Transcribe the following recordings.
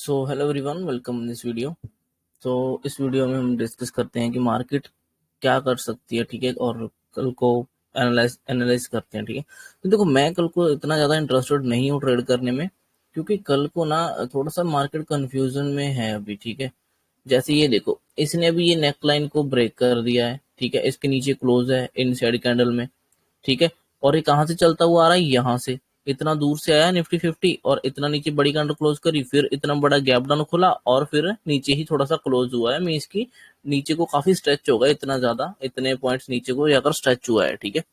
So hello everyone, welcome in this video. तो इस video में हम डिस्कस करते हैं कि मार्केट क्या कर सकती है, ठीक है, और कल को एनालाइज करते हैं, ठीक है। तो देखो, मैं कल को इतना ज़्यादा इंटरेस्टेड नहीं हूँ ट्रेड करने में, क्योंकि कल को ना थोड़ा सा मार्केट कंफ्यूजन में है अभी, ठीक है। जैसे ये देखो, इसने अभी ये नेक लाइन को ब्रेक कर दिया है, ठीक है, इसके नीचे क्लोज है इनसाइड कैंडल में, ठीक है। और ये कहाँ से चलता हुआ आ रहा है, यहाँ से इतना दूर से आया निफ्टी 50, और इतना नीचे बड़ी कैंडल क्लोज करी, फिर इतना बड़ा गैप डाउन खुला, और फिर नीचे ही थोड़ा सा क्लोज हुआ है। मीन्स की नीचे को काफी स्ट्रेच होगा, इतना ज्यादा, इतने पॉइंट्स नीचे को जाकर स्ट्रेच हुआ है, ठीक है।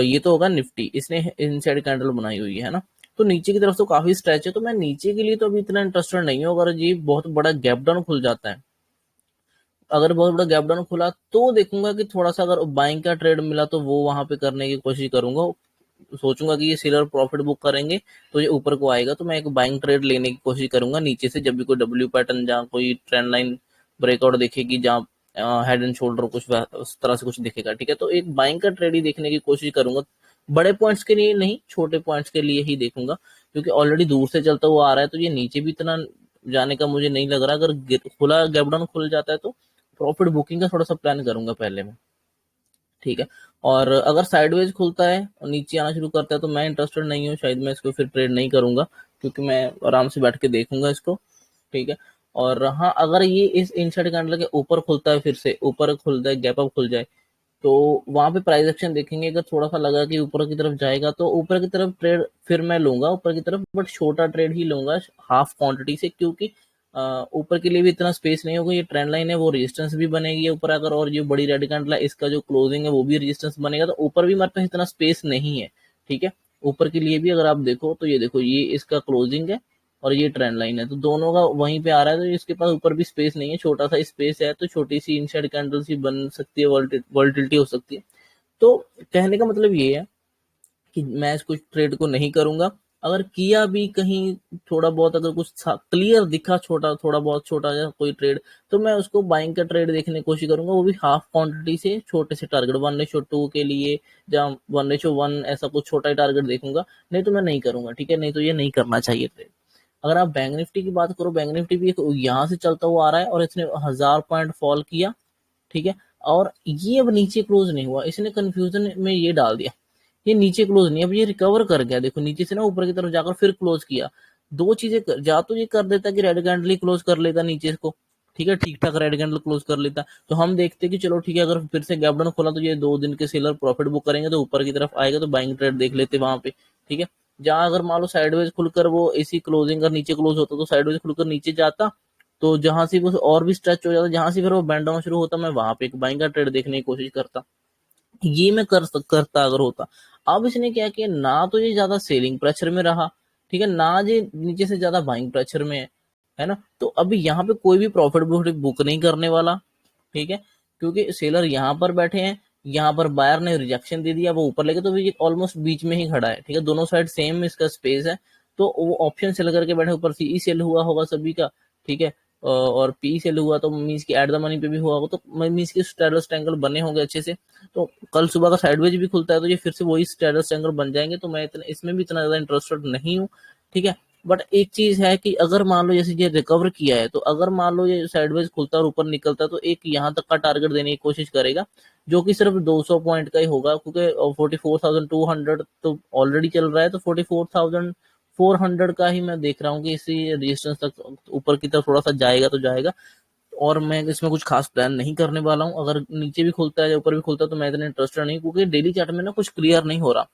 ये तो होगा निफ्टी, इसने इनसाइड कैंडल बनाई हुई है ना। तो नीचे की तरफ तो काफी स्ट्रेच है, तो मैं नीचे के लिए तो अभी इतना इंटरेस्टेड नहीं हूँ। अगर ये बहुत बड़ा गैप डाउन खुल जाता है, अगर बहुत बड़ा गैप डाउन खुला, तो देखूंगा कि थोड़ा सा अगर बाइंग का ट्रेड मिला तो वो वहां पे करने की कोशिश करूंगा। सोचूंगा कि ये सेलर प्रॉफिट बुक करेंगे तो ये ऊपर को आएगा, तो मैं एक बाइंग ट्रेड लेने की कोशिश करूंगा नीचे से। जब भी कोई डब्ल्यू पैटर्न, जहाँ कोई ट्रेंड लाइन ब्रेकआउट दिखेगी, जहाँ हेड एंड शोल्डर कुछ उस तरह से कुछ दिखेगा, ठीक है, तो एक बाइंग का ट्रेड ही देखने की कोशिश करूंगा। बड़े पॉइंट्स के लिए नहीं, छोटे पॉइंट्स के लिए ही देखूंगा, क्योंकि ऑलरेडी दूर से चलता हुआ आ रहा है, तो ये नीचे भी इतना जाने का मुझे नहीं लग रहा। अगर खुला गैप डाउन खुल जाता है तो प्रॉफिट बुकिंग का थोड़ा सा प्लान करूंगा पहले में, ठीक है। और अगर साइडवेज खुलता है और नीचे आना शुरू करता है तो मैं इंटरेस्टेड नहीं हूँ, शायद मैं इसको फिर ट्रेड नहीं करूंगा, क्योंकि मैं आराम से बैठ के देखूंगा इसको, ठीक है। और हाँ, अगर ये इस इनसाइड कैंडल के ऊपर खुलता है, फिर से ऊपर खुलता है, गैप अप खुल जाए, तो वहां पे प्राइस एक्शन देखेंगे। अगर थोड़ा सा लगा कि ऊपर की तरफ जाएगा तो ऊपर की तरफ ट्रेड फिर मैं लूंगा, ऊपर की तरफ, बट छोटा ट्रेड ही लूंगा, हाफ क्वांटिटी से, क्योंकि ऊपर के लिए भी इतना स्पेस नहीं होगा। ये ट्रेंड लाइन है, वो रेजिस्टेंस भी बनेगी ऊपर अगर, और जो बड़ी रेड कैंडल है इसका जो क्लोजिंग है वो भी रेजिस्टेंस बनेगा, तो ऊपर भी हमारे पास इतना स्पेस नहीं है, ठीक है। ऊपर के लिए भी अगर आप देखो तो ये देखो, ये इसका क्लोजिंग है और ये ट्रेंड लाइन है, तो दोनों का वहीं पे आ रहा है, तो इसके पास ऊपर भी स्पेस नहीं है, छोटा सा स्पेस है, तो छोटी सी इनसाइड कैंडल सी बन सकती है, वॉल्टिलिटी हो सकती है। तो कहने का मतलब ये है कि मैं इस कुछ ट्रेड को नहीं करूंगा। अगर किया भी कहीं थोड़ा बहुत, अगर कुछ क्लियर दिखा छोटा, थोड़ा बहुत छोटा या कोई ट्रेड, तो मैं उसको बाइंग का ट्रेड देखने की कोशिश करूंगा, वो भी हाफ क्वांटिटी से, छोटे से टारगेट 1:2 के लिए, या 1:1, ऐसा कुछ छोटा ही टारगेट देखूंगा। नहीं तो मैं नहीं करूंगा, ठीक है, नहीं तो ये नहीं करना चाहिए ट्रेड। अगर आप बैंक निफ्टी की बात करो, बैंक निफ्टी भी यहाँ से चलता हुआ आ रहा है और इसने 1000 पॉइंट फॉल किया, ठीक है। और ये अब नीचे क्लोज नहीं हुआ, इसने कंफ्यूजन में ये डाल दिया, ये नीचे क्लोज नहीं, अब ये रिकवर कर गया, देखो नीचे से ना ऊपर की तरफ जाकर फिर क्लोज किया। दो चीजें जा तो ये कर देता कि रेड कैंडल ही क्लोज कर लेता नीचे को, ठीक है, ठीक ठाक रेड कैंडल क्लोज कर लेता, तो हम देखते कि चलो ठीक है, अगर फिर से गैप डाउन खोला तो ये 2 दिन के सेलर प्रॉफिट बुक करेंगे, तो ऊपर की तरफ आएगा, तो बाइंग ट्रेड देख लेते वहां पे, ठीक है। जहां अगर मान लो साइडवेज खुलकर वो इसी क्लोजिंग का नीचे क्लोज होता, तो साइडवेज खुलकर नीचे जाता, तो जहां से वो और भी स्ट्रेच हो जाता, जहां से फिर वो बैंड डाउन शुरू होता, मैं वहां पे एक बाइंग का ट्रेड देखने की कोशिश करता। ये मैं करता अगर होता। अब इसने क्या किया, ना तो ये ज्यादा सेलिंग प्रेशर में रहा, ठीक है, ना ये नीचे से ज्यादा बाइंग प्रेशर में है ना। तो अभी यहाँ पे कोई भी प्रॉफिट बुक नहीं करने वाला, ठीक है, क्योंकि सेलर यहाँ पर बैठे हैं, यहाँ पर बायर ने रिजेक्शन दे दिया, वो ऊपर लेके, तो ये ऑलमोस्ट बीच में ही खड़ा है, ठीक है, दोनों साइड सेम इसका स्पेस है, तो वो ऑप्शन सेल करके बैठे, ऊपर सी सेल हुआ होगा सभी का, ठीक है। और पी सेल हुआ तो मीन्स की एट द मनी पे भी हुआ होगा, तो मीन्स की स्ट्रेडल ट्रायंगल बने होंगे अच्छे से। तो कल सुबह का साइडवेज भी खुलता है तो ये फिर से वही स्ट्रेडल ट्रायंगल बन जाएंगे, तो मैं इतना इसमें भी इतना ज्यादा इंटरेस्टेड नहीं हूँ, ठीक है। बट एक चीज है कि अगर मान लो जैसे ये रिकवर किया है, तो अगर मान लो ये साइडवेज खुलता है और ऊपर निकलता है, तो एक यहाँ तक का टारगेट देने की कोशिश करेगा, जो कि सिर्फ 200 पॉइंट का ही होगा, क्योंकि 44,200 तो ऑलरेडी चल रहा है, तो 44,400 का ही मैं देख रहा हूँ कि इसी रेजिस्टेंस तक ऊपर की तरफ थोड़ा सा जाएगा तो जाएगा। और मैं इसमें कुछ खास प्लान नहीं करने वाला हूँ। अगर नीचे भी खुलता है या ऊपर भी खुलता है तो मैं इतना इंटरेस्टेड नहीं, क्योंकि डेली चार्ट में ना कुछ क्लियर नहीं हो रहा।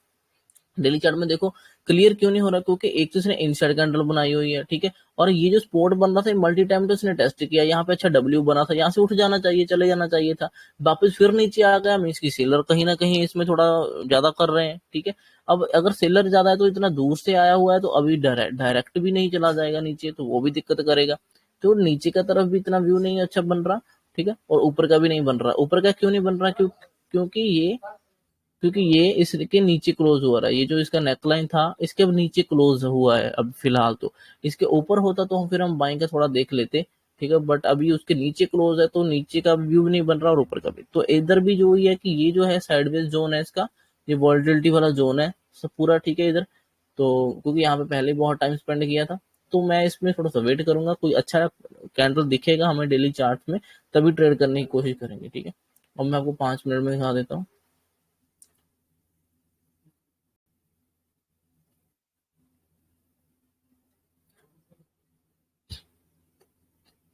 डेली चार्ट में देखो क्लियर क्यों नहीं हो रहा, क्योंकि एक तो इसने इनसाइड कैंडल बनाई हुई है, ठीक है, और ये जो स्पोर्ट बन रहा था मल्टी टाइम तो इसने टेस्ट किया, यहाँ पे अच्छा डब्ल्यू बना था, यहाँ से उठ जाना चाहिए, चले जाना चाहिए था, वापस फिर नीचे आ गया, मीन्स की सेलर कहीं ना कहीं इसमें थोड़ा ज्यादा कर रहे हैं, ठीक है। अब अगर सेलर ज्यादा है तो इतना दूर से आया हुआ है, तो अभी डायरेक्ट भी नहीं चला जाएगा नीचे, तो वो भी दिक्कत करेगा। तो नीचे का तरफ भी इतना व्यू नहीं अच्छा बन रहा, ठीक है, और ऊपर का भी नहीं बन रहा। ऊपर का क्यों नहीं बन रहा, क्योंकि ये इसके नीचे क्लोज हुआ रहा है, ये जो इसका नेकलाइन था इसके अब नीचे क्लोज हुआ है अब फिलहाल। तो इसके ऊपर होता तो हम फिर हम बाइंग का थोड़ा देख लेते, ठीक है, बट अभी उसके नीचे क्लोज है, तो नीचे का व्यू नहीं बन रहा और ऊपर का भी। तो इधर भी जो है कि ये जो है साइडवेज जोन है इसका, ये वॉल्टिलिटी वाला जोन है सब पूरा, ठीक है इधर। तो क्योंकि यहाँ पे पहले बहुत टाइम स्पेंड किया था, तो मैं इसमें थोड़ा सा वेट करूंगा, कोई अच्छा कैंडल दिखेगा हमें डेली चार्ट में तभी ट्रेड करने की कोशिश करेंगे, ठीक है। और मैं आपको 5 मिनट में दिखा देता हूँ।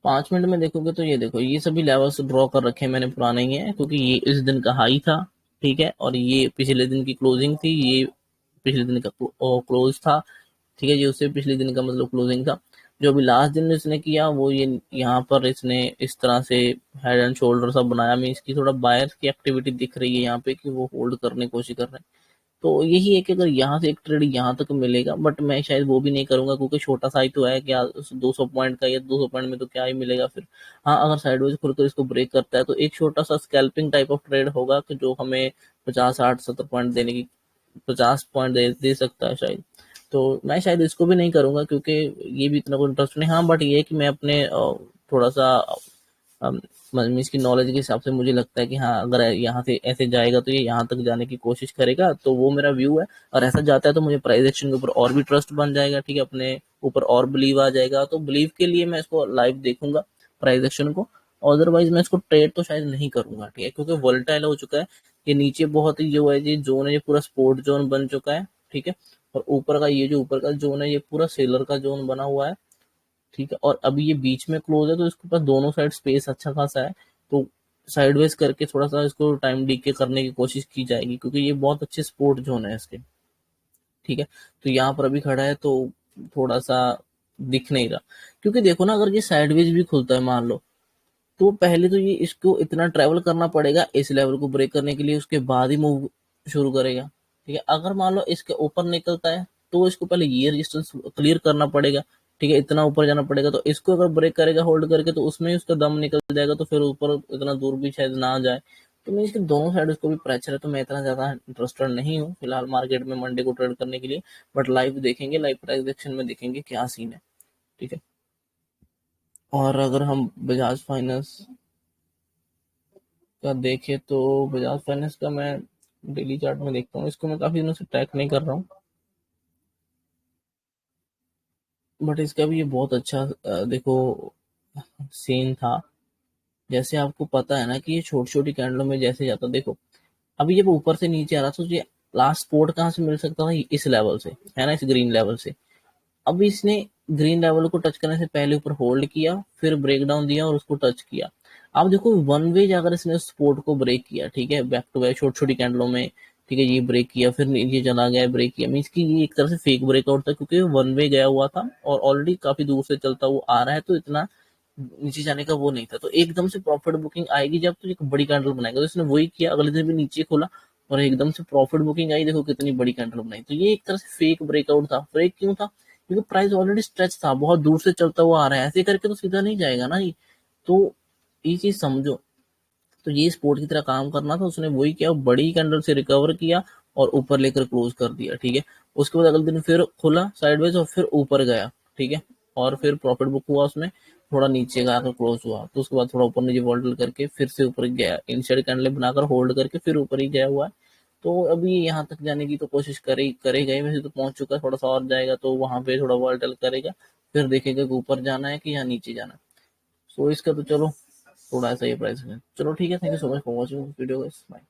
5 मिनट में देखोगे तो ये देखो, ये सभी लेवल्स ड्रॉ कर रखे हैं मैंने, पुराने ही है, क्योंकि ये इस दिन का हाई था, ठीक है, और ये पिछले दिन की क्लोजिंग थी, ये पिछले दिन का क्लोज था, ठीक है, ये उससे पिछले दिन का मतलब क्लोजिंग था। जो अभी लास्ट दिन इसने किया वो ये यहाँ पर इसने इस तरह से हेड एंड शोल्डर सा बनाया, मैं इसकी थोड़ा बायर्स की एक्टिविटी दिख रही है यहाँ पे कि वो होल्ड करने की कोशिश कर रहे हैं। तो यही है कि अगर यहाँ से एक ट्रेड यहाँ तक मिलेगा, बट मैं शायद वो भी नहीं करूंगा, क्योंकि छोटा सा ही तो है, क्या 200 पॉइंट का, या 200 पॉइंट में तो क्या ही मिलेगा फिर। हाँ, अगर साइडवेज खुलकर इसको ब्रेक करता है तो एक छोटा सा स्कैल्पिंग टाइप ऑफ ट्रेड होगा कि जो हमें 50 60 70 पॉइंट देने की, 50 पॉइंट दे सकता है शायद। तो मैं शायद इसको भी नहीं करूंगा, क्योंकि ये भी इतना कोई इंटरेस्ट नहीं। हाँ, बट ये है कि मैं अपने थोड़ा सा इसकी नॉलेज के हिसाब से मुझे लगता है कि हाँ, अगर यहाँ से ऐसे जाएगा तो ये यहाँ तक जाने की कोशिश करेगा, तो वो मेरा व्यू है। और ऐसा जाता है तो मुझे प्राइस एक्शन के ऊपर और भी ट्रस्ट बन जाएगा, ठीक है, अपने ऊपर और बिलीव आ जाएगा। तो बिलीव के लिए मैं इसको लाइव देखूंगा प्राइस एक्शन को, अदरवाइज मैं इसको ट्रेड तो शायद नहीं करूंगा, ठीक है, क्योंकि वोलेटाइल हो चुका है। ये नीचे बहुत ही जो है ये जोन है, ये पूरा स्पोर्ट जोन बन चुका है, ठीक है। और ऊपर का ये जो ऊपर का जोन है ये पूरा सेलर का जोन बना हुआ है, ठीक है। और अभी ये बीच में क्लोज है तो इसके पास दोनों साइड स्पेस अच्छा खासा है, तो साइडवेज करके थोड़ा सा इसको टाइम डीके करने की कोशिश की जाएगी, क्योंकि ये बहुत अच्छे स्पोर्ट जोन है इसके, ठीक है। तो यहाँ पर अभी खड़ा है तो थोड़ा सा दिख नहीं रहा, क्योंकि देखो ना, अगर ये साइडवेज भी खुलता है मान लो, तो पहले तो ये इसको इतना ट्रेवल करना पड़ेगा इस लेवल को ब्रेक करने के लिए, उसके बाद ही मूव शुरू करेगा, ठीक है। अगर मान लो इसके ऊपर निकलता है तो इसको पहले ये रेजिस्टेंस क्लियर करना पड़ेगा, ठीक है, इतना ऊपर जाना पड़ेगा। तो इसको अगर ब्रेक करेगा होल्ड करके तो उसमें ही उसका दम निकल जाएगा, तो फिर ऊपर इतना दूर भी शायद ना जाए। तो मैं इसके दोनों साइड उसको भी प्रेशर है, तो मैं इतना ज्यादा इंटरेस्टेड नहीं हूँ फिलहाल मार्केट में मंडे को ट्रेड करने के लिए। बट लाइव देखेंगे, लाइव प्राइस एक्शन में देखेंगे क्या सीन है, ठीक है। और अगर हम बजाज फाइनेंस का देखे तो बजाज फाइनेंस का मैं डेली चार्ट में देखता हूँ, इसको मैं काफी दिनों से ट्रैक नहीं कर रहा हूँ, बट इसका भी ये बहुत अच्छा देखो सीन था। जैसे आपको पता है ना कि ये छोटी छोटी कैंडलों में जैसे जाता, देखो अभी जब ऊपर से नीचे आ रहा था तो ये लास्ट सपोर्ट कहाँ से मिल सकता था, इस लेवल से, है ना, इस ग्रीन लेवल से। अब इसने ग्रीन लेवल को टच करने से पहले ऊपर होल्ड किया, फिर ब्रेक डाउन दिया और उसको टच किया। अब देखो वन वे अगर इसने सपोर्ट को ब्रेक किया, ठीक है, बैक टू बैक छोटी छोटी कैंडलों में, ठीक है, ये ब्रेक किया फिर नीचे चला गया, ब्रेक किया, मीन्स कि ये एक तरह से फेक ब्रेकआउट था, क्योंकि वन वे गया हुआ था और ऑलरेडी काफी दूर से चलता हुआ आ रहा है, तो इतना नीचे जाने का वो नहीं था। तो एकदम से प्रॉफिट बुकिंग आएगी जब तो एक बड़ी कैंडल बनाएगा, तो इसने वही किया, अगले दिन भी नीचे खोला और एकदम से प्रॉफिट बुकिंग आई, देखो कितनी बड़ी कैंडल बनाई। तो ये एक तरह से फेक ब्रेकआउट था। फेक क्यों था, क्योंकि प्राइस ऑलरेडी स्ट्रेच था, बहुत दूर से चलता हुआ आ रहा है, ऐसे करके तो सीधा नहीं जाएगा ना ये। तो ये चीज समझो। तो ये स्पोर्ट की तरह काम करना था, उसने वही किया, बड़ी कैंडल से रिकवर किया और ऊपर लेकर क्लोज कर दिया, ठीक है। उसके बाद अगले दिन फिर खुला साइडवेज और फिर ऊपर गया, ठीक है, और फिर प्रॉफिट बुक हुआ उसमें, थोड़ा नीचे का आकर क्लोज हुआ, तो उसके बाद थोड़ा ऊपर नीचे वॉल्टल करके फिर से ऊपर गया, इनसाइड कैंडल बनाकर होल्ड करके फिर ऊपर ही गया हुआ है। तो अभी यहाँ तक जाने की तो कोशिश करेगा ही, वैसे तो पहुंच चुका है, थोड़ा सा और जाएगा तो वहां पे थोड़ा वॉल्टल करेगा, फिर देखेगा कि ऊपर जाना है कि यहाँ नीचे जाना है। सो इसका तो चलो थोड़ा सा ये प्राइस है। चलो ठीक है, thank you so much for watching video guys, bye.